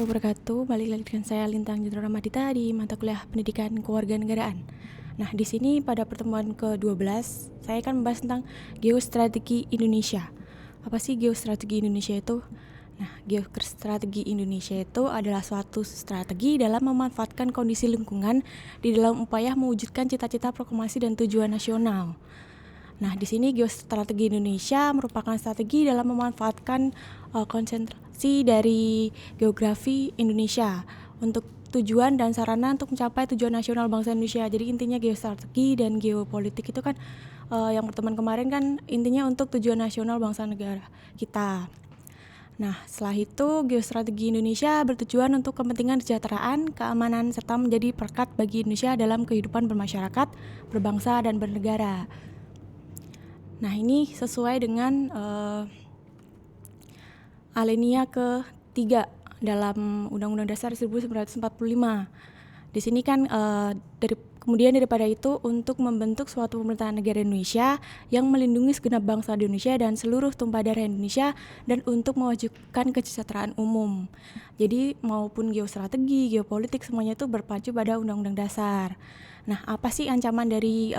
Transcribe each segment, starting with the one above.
warahmatullahi wabarakatuh. Balik lagi dengan saya Lintang Jendro Ramadita di mata kuliah Pendidikan Kewarganegaraan. Nah, di sini pada pertemuan ke-12 saya akan membahas tentang geostrategi Indonesia. Apa sih geostrategi Indonesia itu? Nah, geostrategi Indonesia itu adalah suatu strategi dalam memanfaatkan kondisi lingkungan di dalam upaya mewujudkan cita-cita proklamasi dan tujuan nasional. Nah, di sini geostrategi Indonesia merupakan strategi dalam memanfaatkan konsentrasi dari geografi Indonesia untuk tujuan dan sarana untuk mencapai tujuan nasional bangsa Indonesia. Jadi intinya geostrategi dan geopolitik itu kan yang pertemuan kemarin kan intinya untuk tujuan nasional bangsa negara kita. Nah, setelah itu geostrategi Indonesia bertujuan untuk kepentingan kesejahteraan, keamanan, serta menjadi perekat bagi Indonesia dalam kehidupan bermasyarakat, berbangsa, dan bernegara. Nah, ini sesuai dengan alinea ke-3 dalam Undang-Undang Dasar 1945. Di sini kan kemudian daripada itu untuk membentuk suatu pemerintahan negara Indonesia yang melindungi segenap bangsa Indonesia dan seluruh tumpah darah Indonesia dan untuk mewujudkan kesejahteraan umum. Jadi maupun geostrategi, geopolitik semuanya itu berpacu pada Undang-Undang Dasar. Nah, apa sih ancaman dari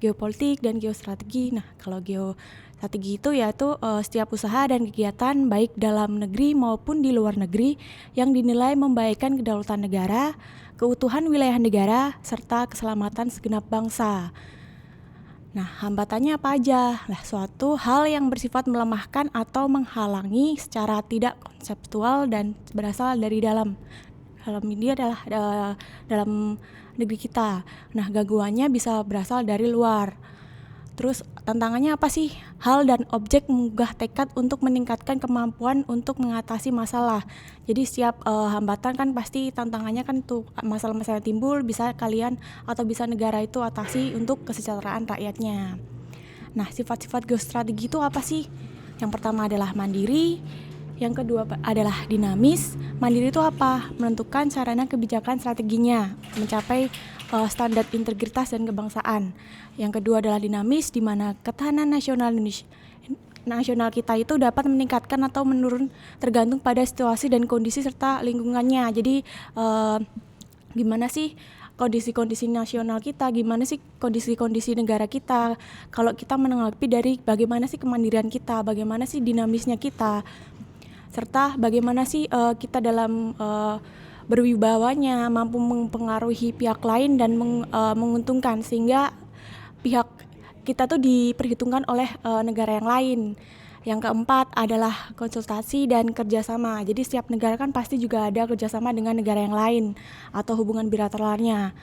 geopolitik dan geostrategi? Nah, kalau geostrategi itu yaitu setiap usaha dan kegiatan baik dalam negeri maupun di luar negeri yang dinilai membahayakan kedaulatan negara, keutuhan wilayah negara, serta keselamatan segenap bangsa. Nah, hambatannya apa aja? Nah, suatu hal yang bersifat melemahkan atau menghalangi secara tidak konseptual dan berasal dari dalam ini adalah dalam negeri kita. Nah, gangguannya bisa berasal dari luar. Terus tantangannya apa sih? Hal dan objek menggugah tekad untuk meningkatkan kemampuan untuk mengatasi masalah. Jadi setiap hambatan kan pasti tantangannya kan tuh masalah-masalah yang timbul bisa kalian atau bisa negara itu atasi untuk kesejahteraan rakyatnya. Nah, sifat-sifat geostrategi itu apa sih? Yang pertama adalah mandiri, yang kedua adalah dinamis. Mandiri itu apa? Menentukan sarana kebijakan strateginya, mencapai standar integritas dan kebangsaan. Yang kedua adalah dinamis, di mana ketahanan nasional kita itu dapat meningkatkan atau menurun tergantung pada situasi dan kondisi serta lingkungannya. Jadi gimana sih kondisi-kondisi nasional kita, gimana sih kondisi-kondisi negara kita, kalau kita menanggapi dari bagaimana sih kemandirian kita, bagaimana sih dinamisnya kita, serta bagaimana sih kita dalam berwibawanya mampu mempengaruhi pihak lain dan menguntungkan sehingga pihak kita tuh diperhitungkan oleh negara yang lain. Yang keempat adalah konsultasi dan kerjasama. Jadi setiap negara kan pasti juga ada kerjasama dengan negara yang lain atau hubungan bilateralnya.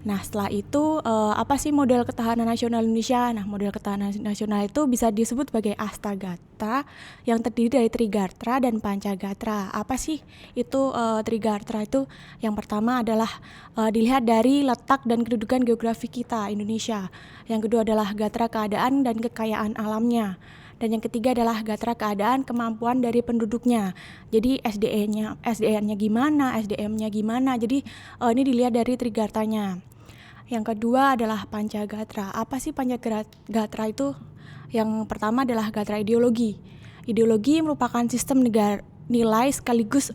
Nah, setelah itu apa sih model ketahanan nasional Indonesia? Nah, model ketahanan nasional itu bisa disebut sebagai Astagatra yang terdiri dari Trigatra dan Pancagatra. Apa sih itu Trigatra itu? Yang pertama adalah dilihat dari letak dan kedudukan geografi kita, Indonesia. Yang kedua adalah gatra keadaan dan kekayaan alamnya. Dan yang ketiga adalah gatra keadaan kemampuan dari penduduknya. Jadi SDM-nya gimana, SDM-nya gimana. Jadi ini dilihat dari Trigatranya. Yang kedua adalah Pancagatra. Apa sih Pancagatra itu? Yang pertama adalah gatra ideologi. Ideologi merupakan sistem nilai sekaligus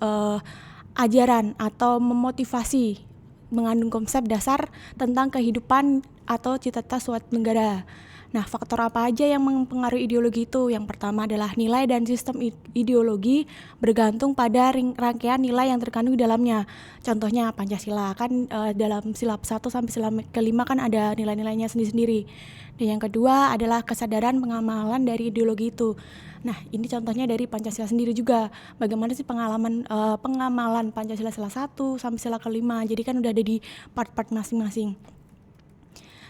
ajaran atau memotivasi, mengandung konsep dasar tentang kehidupan atau cita-cita suatu negara. Nah, faktor apa aja yang mempengaruhi ideologi itu? Yang pertama adalah nilai dan sistem ideologi bergantung pada rangkaian nilai yang terkandung di dalamnya. Contohnya Pancasila kan dalam sila 1 sampai sila ke-5 kan ada nilai-nilainya sendiri-sendiri. Dan yang kedua adalah kesadaran pengamalan dari ideologi itu. Nah, ini contohnya dari Pancasila sendiri juga. Bagaimana sih pengamalan Pancasila sila 1 sampai sila ke-5. Jadi kan udah ada di part-part masing-masing.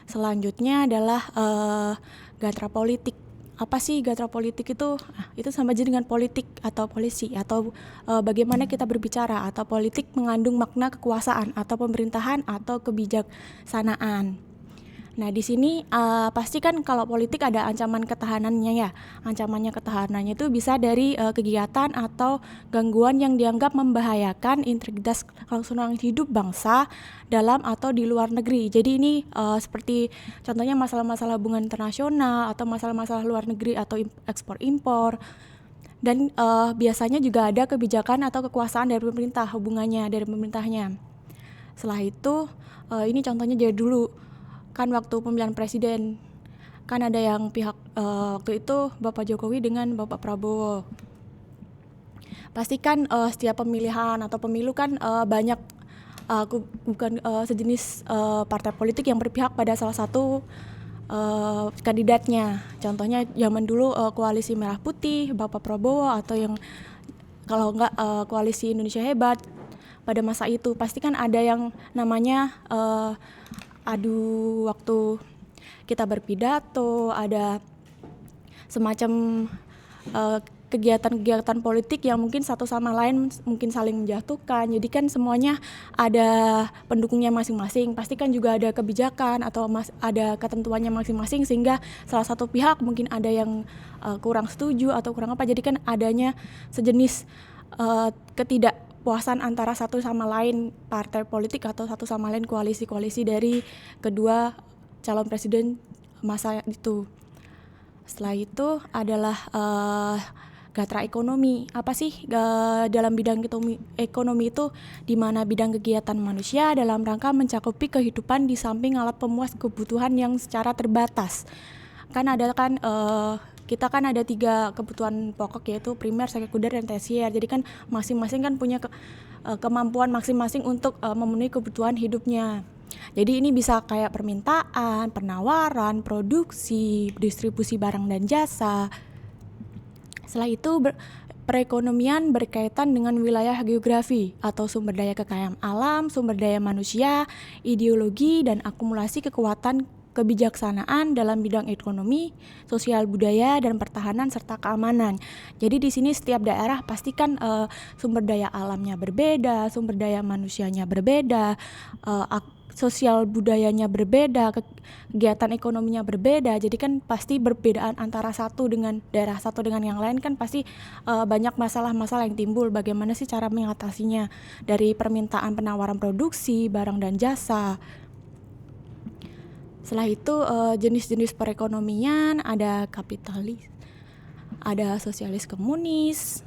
Selanjutnya adalah gatra politik. Apa sih gatra politik itu? Itu sama aja dengan politik atau polisi atau bagaimana kita berbicara, atau politik mengandung makna kekuasaan atau pemerintahan atau kebijaksanaan. Nah, di sini pasti kan kalau politik ada ancaman ketahanannya ya. Ancamannya ketahanannya itu bisa dari kegiatan atau gangguan yang dianggap membahayakan integritas kelangsungan hidup bangsa dalam atau di luar negeri. Jadi ini seperti contohnya masalah-masalah hubungan internasional atau masalah-masalah luar negeri atau ekspor impor. dan biasanya juga ada kebijakan atau kekuasaan dari pemerintah, hubungannya dari pemerintahnya. Setelah itu ini contohnya jadi dulu kan waktu pemilihan presiden kan ada yang pihak waktu itu Bapak Jokowi dengan Bapak Prabowo. Pastikan setiap pemilihan atau pemilu kan banyak bukan sejenis partai politik yang berpihak pada salah satu kandidatnya. Contohnya zaman dulu koalisi Merah Putih, Bapak Prabowo, atau yang kalau enggak koalisi Indonesia Hebat. Pada masa itu pasti kan ada yang namanya adu waktu kita berpidato, ada semacam kegiatan-kegiatan politik yang mungkin satu sama lain mungkin saling menjatuhkan. Jadi kan semuanya ada pendukungnya masing-masing. Pasti kan juga ada kebijakan atau ada ketentuannya masing-masing, sehingga salah satu pihak mungkin ada yang kurang setuju atau kurang apa. Jadi kan adanya sejenis ketidakpuasan antara satu sama lain partai politik atau satu sama lain koalisi-koalisi dari kedua calon presiden masa itu. Setelah itu adalah Gatra ekonomi. Apa sih dalam bidang ekonomi itu, di mana bidang kegiatan manusia dalam rangka mencakupi kehidupan di samping alat pemuas kebutuhan yang secara terbatas. Kan ada kan kita kan ada 3 kebutuhan pokok, yaitu primer, sekunder, dan tersier. Jadi kan masing-masing kan punya kemampuan masing-masing untuk memenuhi kebutuhan hidupnya. Jadi ini bisa kayak permintaan, penawaran, produksi, distribusi barang dan jasa. Setelah itu perekonomian berkaitan dengan wilayah geografi atau sumber daya kekayaan alam, sumber daya manusia, ideologi, dan akumulasi kekuatan kebijaksanaan dalam bidang ekonomi, sosial budaya, dan pertahanan serta keamanan. Jadi di sini setiap daerah pastikan sumber daya alamnya berbeda, sumber daya manusianya berbeda, sosial budayanya berbeda, kegiatan ekonominya berbeda. Jadi kan pasti perbedaan antara daerah satu dengan yang lain kan pasti banyak masalah-masalah yang timbul. Bagaimana sih cara mengatasinya, dari permintaan, penawaran produksi, barang dan jasa. Setelah itu jenis-jenis perekonomian ada kapitalis, ada sosialis komunis,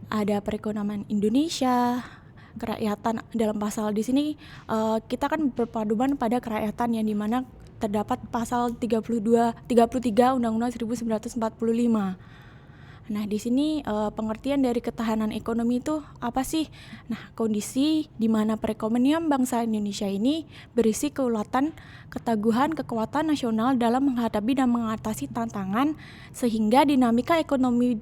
ada perekonomian Indonesia, kerakyatan. Dalam pasal di sini kita kan berpaduan pada kerakyatan, yang dimana terdapat pasal 33 Undang-Undang 1945. Nah, di sini pengertian dari ketahanan ekonomi itu apa sih? Nah, kondisi di mana perekonomian bangsa Indonesia ini berisi keulatan, ketaguhan, kekuatan nasional dalam menghadapi dan mengatasi tantangan, sehingga dinamika ekonomi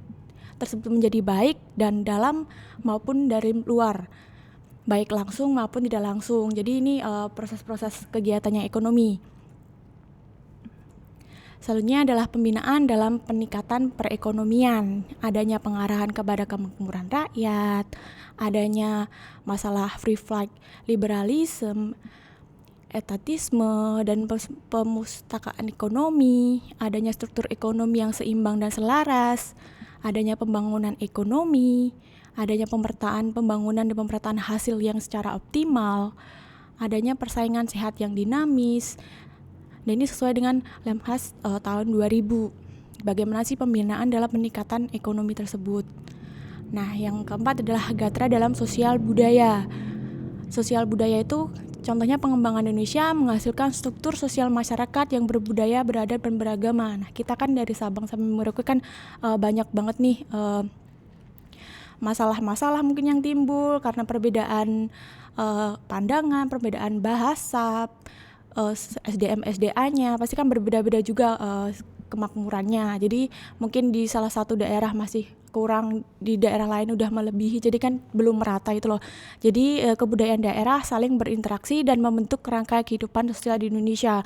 tersebut menjadi baik dan dalam maupun dari luar, baik langsung maupun tidak langsung. Jadi ini proses-proses kegiatannya ekonomi. Selanjutnya adalah pembinaan dalam peningkatan perekonomian, adanya pengarahan kepada kemakmuran rakyat, adanya masalah free flight liberalism, etatisme, dan pemustakaan ekonomi, adanya struktur ekonomi yang seimbang dan selaras, adanya pembangunan ekonomi, adanya pemerataan pembangunan dan pemerataan hasil yang secara optimal, adanya persaingan sehat yang dinamis. Dan ini sesuai dengan Lemhas tahun 2000. Bagaimana sih pembinaan dalam peningkatan ekonomi tersebut? Nah, yang keempat adalah Gatra dalam sosial budaya. Sosial budaya itu contohnya pengembangan Indonesia menghasilkan struktur sosial masyarakat yang berbudaya, beradab, dan beragama. Nah, kita kan dari Sabang sampai Merauke kan banyak banget nih masalah-masalah mungkin yang timbul karena perbedaan pandangan, perbedaan bahasa, SDA-nya pasti kan berbeda-beda juga kemakmurannya. Jadi mungkin di salah satu daerah masih kurang, di daerah lain udah melebihi, jadi kan belum merata itu loh. Jadi kebudayaan daerah saling berinteraksi dan membentuk kerangka kehidupan sosial di Indonesia.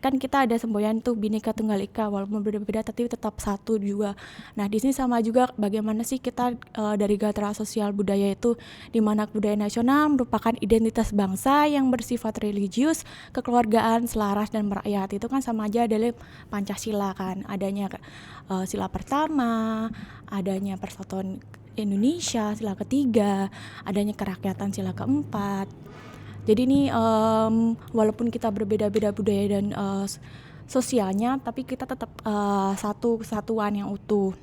Kan kita ada semboyan tuh Bhinneka Tunggal Ika, walaupun berbeda-beda tapi tetap satu juga. Nah, di sini sama juga bagaimana sih kita dari Gatra sosial budaya itu, di mana budaya nasional merupakan identitas bangsa yang bersifat religius, kekeluargaan, selaras, dan merakyat. Itu kan sama aja dalam Pancasila kan. Adanya sila pertama, adanya persatuan Indonesia, sila ketiga, adanya kerakyatan, sila keempat. Jadi ini walaupun kita berbeda-beda budaya dan sosialnya, tapi kita tetap satu kesatuan yang utuh.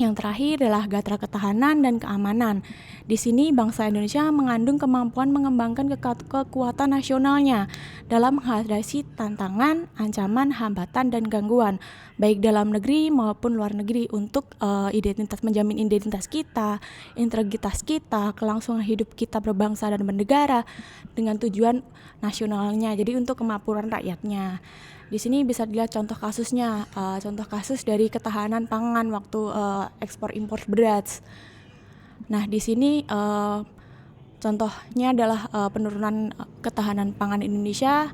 Yang terakhir adalah gatra ketahanan dan keamanan. Di sini bangsa Indonesia mengandung kemampuan mengembangkan kekuatan nasionalnya dalam menghadapi tantangan, ancaman, hambatan, dan gangguan, baik dalam negeri maupun luar negeri untuk menjamin identitas kita, integritas kita, kelangsungan hidup kita berbangsa dan bernegara dengan tujuan nasionalnya. Jadi untuk kemakmuran rakyatnya. Di sini bisa dilihat contoh kasusnya, contoh kasus dari ketahanan pangan waktu ekspor impor beras. Nah, di sini contohnya adalah penurunan ketahanan pangan Indonesia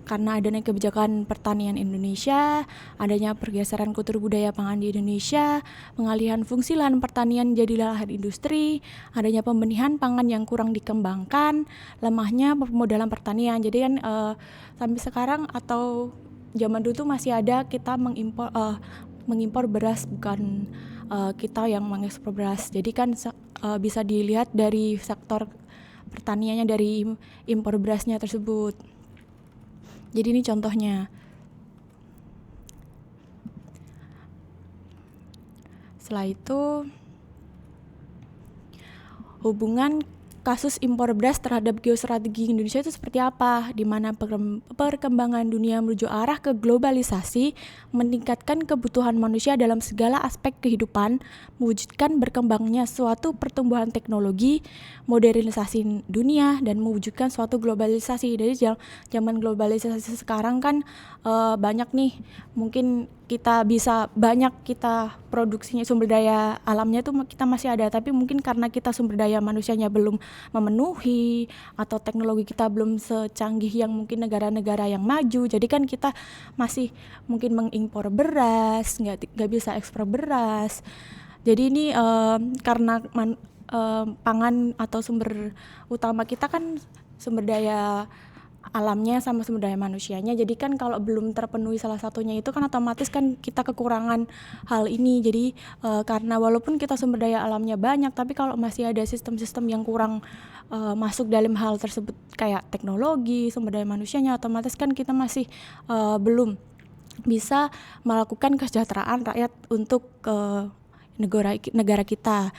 karena adanya kebijakan pertanian Indonesia, adanya pergeseran kultur budaya pangan di Indonesia, pengalihan fungsi lahan pertanian jadi lahan industri, adanya pembenihan pangan yang kurang dikembangkan, lemahnya pemodalan pertanian. Jadi kan sampai sekarang atau zaman dulu tuh masih ada kita mengimpor beras, bukan kita yang mengekspor beras. Jadi kan bisa dilihat dari sektor pertaniannya dari impor berasnya tersebut. Jadi ini contohnya. Setelah itu hubungan kasus impor beras terhadap geostrategi Indonesia itu seperti apa, di mana perkembangan dunia menuju arah ke globalisasi, meningkatkan kebutuhan manusia dalam segala aspek kehidupan, mewujudkan berkembangnya suatu pertumbuhan teknologi, modernisasi dunia, dan mewujudkan suatu globalisasi. Dari zaman globalisasi sekarang kan banyak nih, mungkin kita bisa banyak kita produksinya, sumber daya alamnya tuh kita masih ada, tapi mungkin karena kita sumber daya manusianya belum memenuhi atau teknologi kita belum secanggih yang mungkin negara-negara yang maju, jadi kan kita masih mungkin mengimpor beras, nggak bisa ekspor beras. Jadi ini karena pangan atau sumber utama kita kan sumber daya alamnya sama sumber daya manusianya. Jadi kan kalau belum terpenuhi salah satunya itu kan otomatis kan kita kekurangan hal ini. Jadi karena walaupun kita sumber daya alamnya banyak, tapi kalau masih ada sistem-sistem yang kurang masuk dalam hal tersebut kayak teknologi, sumber daya manusianya, otomatis kan kita masih belum bisa melakukan kesejahteraan rakyat untuk negara kita.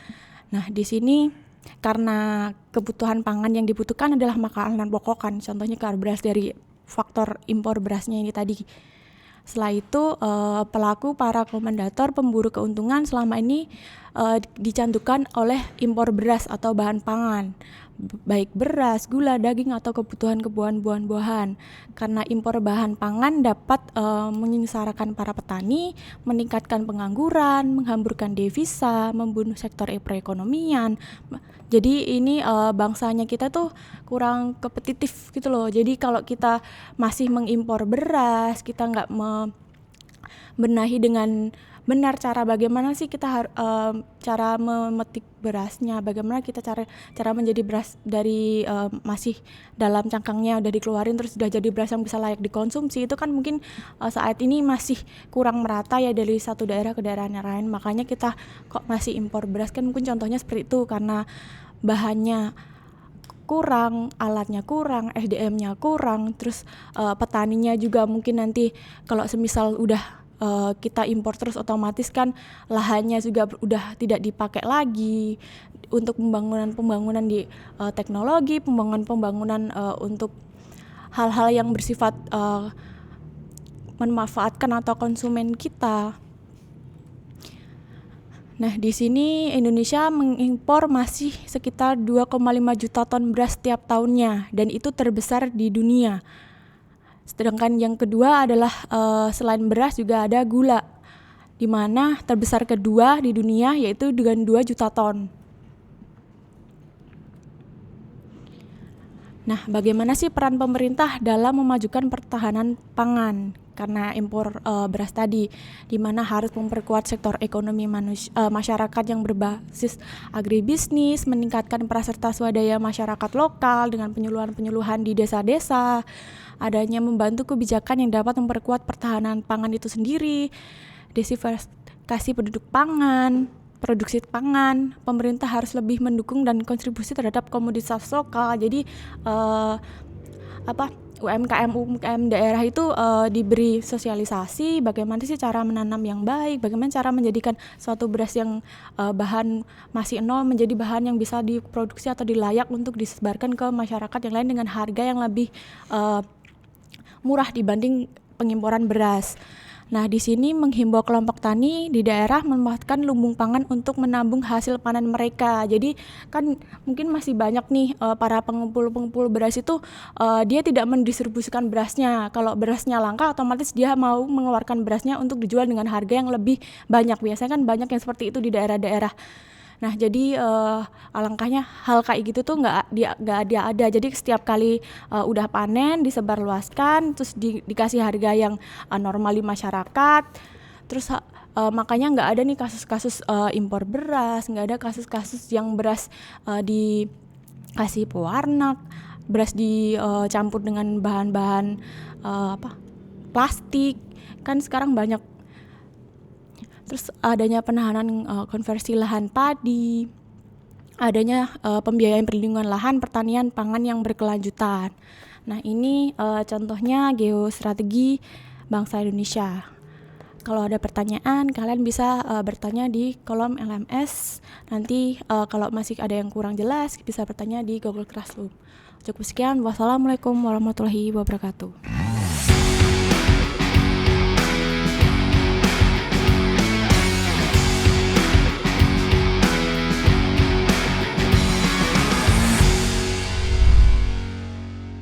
Nah, di sini karena kebutuhan pangan yang dibutuhkan adalah makanan pokok kan, contohnya beras dari faktor impor berasnya ini tadi. Setelah itu pelaku para komandator pemburu keuntungan selama ini dicantumkan oleh impor beras atau bahan pangan, baik beras, gula, daging atau kebutuhan buah-buahan. Karena impor bahan pangan dapat menyengsarakan para petani, meningkatkan pengangguran, menghamburkan devisa, membunuh sektor perekonomian. Jadi ini bangsanya kita tuh kurang kompetitif gitu loh. Jadi kalau kita masih mengimpor beras, kita nggak membenahi dengan benar cara bagaimana sih kita cara memetik berasnya, bagaimana kita cara menjadi beras dari masih dalam cangkangnya udah dikeluarin terus udah jadi beras yang bisa layak dikonsumsi, itu kan mungkin saat ini masih kurang merata ya dari satu daerah ke daerah yang lain. Makanya kita kok masih impor beras kan mungkin contohnya seperti itu, karena bahannya kurang, alatnya kurang, SDM-nya kurang, terus petaninya juga mungkin nanti kalau semisal udah kita impor terus otomatis kan lahannya juga udah tidak dipakai lagi untuk pembangunan di teknologi, pembangunan untuk hal-hal yang bersifat memanfaatkan atau konsumen kita. Nah, di sini Indonesia mengimpor masih sekitar 2,5 juta ton beras setiap tahunnya, dan itu terbesar di dunia. Sedangkan yang kedua adalah selain beras juga ada gula, di mana terbesar kedua di dunia yaitu dengan 2 juta ton. Nah, bagaimana sih peran pemerintah dalam memajukan pertahanan pangan karena impor beras tadi, di mana harus memperkuat sektor ekonomi masyarakat yang berbasis agribisnis, meningkatkan peserta swadaya masyarakat lokal dengan penyuluhan di desa-desa, adanya membantu kebijakan yang dapat memperkuat pertahanan pangan itu sendiri, diversifikasi penduduk pangan, produksi pangan, pemerintah harus lebih mendukung dan kontribusi terhadap komoditas lokal. Jadi UMKM daerah itu diberi sosialisasi bagaimana sih cara menanam yang baik, bagaimana cara menjadikan suatu beras yang bahan masih nol menjadi bahan yang bisa diproduksi atau dilayak untuk disebarkan ke masyarakat yang lain dengan harga yang lebih murah dibanding pengimporan beras. Nah, di sini menghimbau kelompok tani di daerah memanfaatkan lumbung pangan untuk menabung hasil panen mereka. Jadi kan mungkin masih banyak nih para pengumpul beras itu dia tidak mendistribusikan berasnya. Kalau berasnya langka, otomatis dia mau mengeluarkan berasnya untuk dijual dengan harga yang lebih banyak. Biasanya kan banyak yang seperti itu di daerah-daerah. Nah, jadi alangkahnya hal kayak gitu tuh nggak ada. Jadi setiap kali udah panen disebarluaskan, terus dikasih harga yang normal di masyarakat. Terus makanya nggak ada nih kasus-kasus impor beras, nggak ada kasus-kasus yang beras dikasih pewarna, beras dicampur dengan bahan-bahan plastik. Kan sekarang banyak. Terus adanya penahanan konversi lahan padi, adanya pembiayaan perlindungan lahan pertanian pangan yang berkelanjutan. Nah, ini contohnya geostrategi bangsa Indonesia. Kalau ada pertanyaan, kalian bisa bertanya di kolom LMS. Nanti kalau masih ada yang kurang jelas, bisa bertanya di Google Classroom. Cukup sekian. Wassalamualaikum warahmatullahi wabarakatuh.